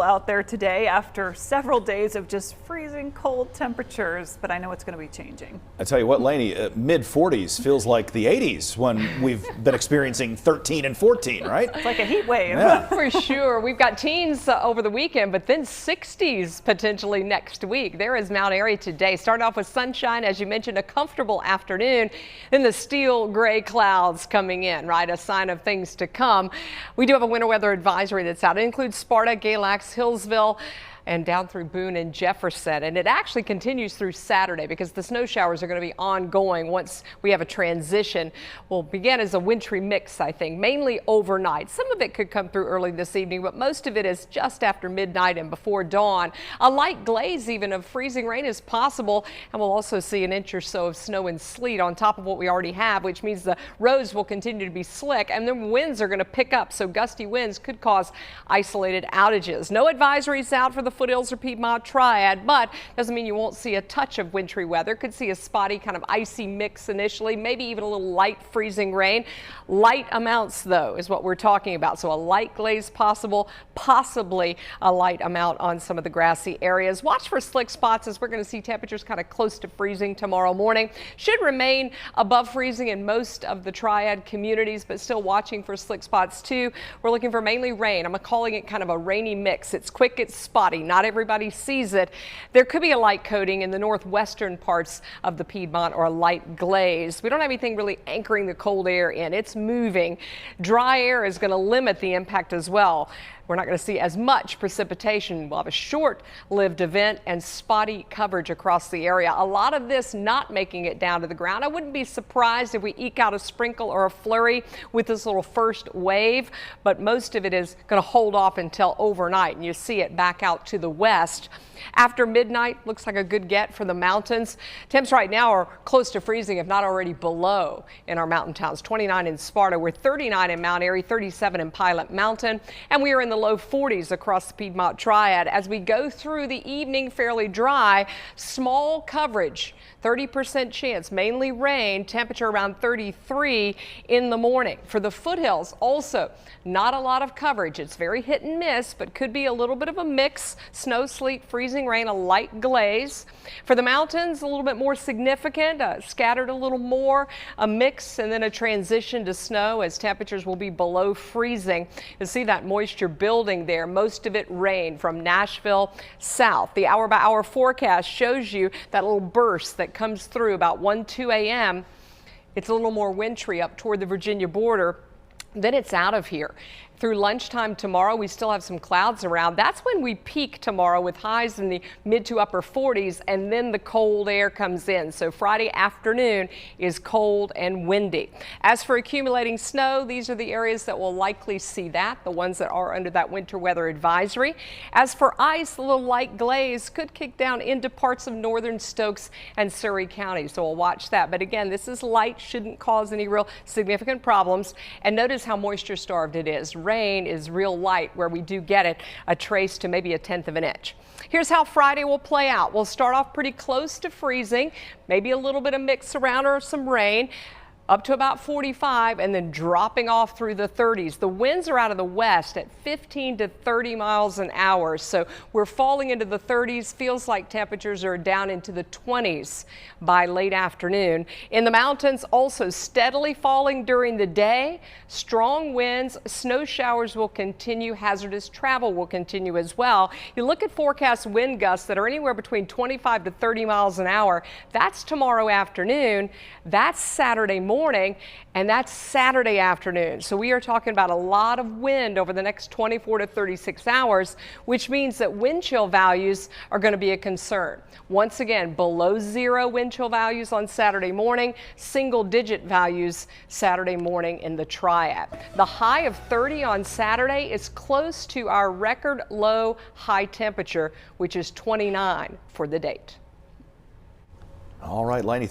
Out there today after several days of just freezing cold temperatures, but I know it's going to be changing. I tell you what, Lainey, mid 40s feels like the 80s when we've been experiencing 13 and 14, right? It's like a heat wave. Yeah. For sure. We've got teens over the weekend, but then 60s potentially next week. There is Mount Airy today. Starting off with sunshine, as you mentioned, a comfortable afternoon. Then the steel gray clouds coming in, right? A sign of things to come. We do have a winter weather advisory that's out. It includes Sparta, Galax, Hillsville, and down through Boone and Jefferson. And it actually continues through Saturday because the snow showers are going to be ongoing once we have a transition. Will begin as a wintry mix, I think, mainly overnight. Some of it could come through early this evening, but most of it is just after midnight and before dawn. A light glaze even of freezing rain is possible, and we'll also see an inch or so of snow and sleet on top of what we already have, which means the roads will continue to be slick, and then winds are going to pick up, so gusty winds could cause isolated outages. No advisories out for the foothills or Piedmont Triad, but doesn't mean you won't see a touch of wintry weather. Could see a spotty kind of icy mix initially, maybe even a little light freezing rain. Light amounts though is what we're talking about. So a light glaze possible, possibly a light amount on some of the grassy areas. Watch for slick spots as we're going to see temperatures kind of close to freezing tomorrow morning. Should remain above freezing in most of the Triad communities, but still watching for slick spots too. We're looking for mainly rain. I'm calling it kind of a rainy mix. It's quick, it's spotty. Not everybody sees it. There could be a light coating in the northwestern parts of the Piedmont or a light glaze. We don't have anything really anchoring the cold air in. It's moving. Dry air is going to limit the impact as well. We're not going to see as much precipitation. We'll have a short-lived event and spotty coverage across the area. A lot of this not making it down to the ground. I wouldn't be surprised if we eke out a sprinkle or a flurry with this little first wave, but most of it is going to hold off until overnight, and you see it back out to the west. After midnight, looks like a good get for the mountains. Temps right now are close to freezing, if not already below in our mountain towns. 29 in Sparta, we're 39 in Mount Airy, 37 in Pilot Mountain, and we are in the low 40s across the Piedmont Triad. As we go through the evening, fairly dry, small coverage, 30% chance, mainly rain, temperature around 33 in the morning. For the foothills, also not a lot of coverage. It's very hit and miss, but could be a little bit of a mix. Snow, sleet, freezing rain, a light glaze. For the mountains, a little bit more significant, scattered a little more, a mix, and then a transition to snow as temperatures will be below freezing. You'll see that moisture building there. Most of it rain from Nashville south. The hour-by-hour forecast shows you that little burst that comes through about 1-2 a.m. It's a little more wintry up toward the Virginia border. Then it's out of here. Through lunchtime tomorrow, we still have some clouds around. That's when we peak tomorrow with highs in the mid to upper 40s, and then the cold air comes in. So Friday afternoon is cold and windy. As for accumulating snow, these are the areas that will likely see that, the ones that are under that winter weather advisory. As for ice, a little light glaze could kick down into parts of northern Stokes and Surry County, so we'll watch that. But again, this is light, shouldn't cause any real significant problems. And notice how moisture starved it is. Rain is real light where we do get it, a trace to maybe 1/10 of an inch. Here's how Friday will play out. We'll start off pretty close to freezing, maybe a little bit of mix around or some rain, up to about 45, and then dropping off through the 30s. The winds are out of the west at 15 to 30 miles an hour, so we're falling into the 30s. Feels like temperatures are down into the 20s by late afternoon. In the mountains, also steadily falling during the day. Strong winds, snow showers will continue. Hazardous travel will continue as well. You look at forecast wind gusts that are anywhere between 25 to 30 miles an hour. That's tomorrow afternoon. That's Saturday morning, and that's Saturday afternoon. So we are talking about a lot of wind over the next 24 to 36 hours, which means that wind chill values are going to be a concern. Once again, below zero wind chill values on Saturday morning, single-digit values Saturday morning in the Triad. The high of 30 on Saturday is close to our record low high temperature, which is 29 for the date. All right, Lainey.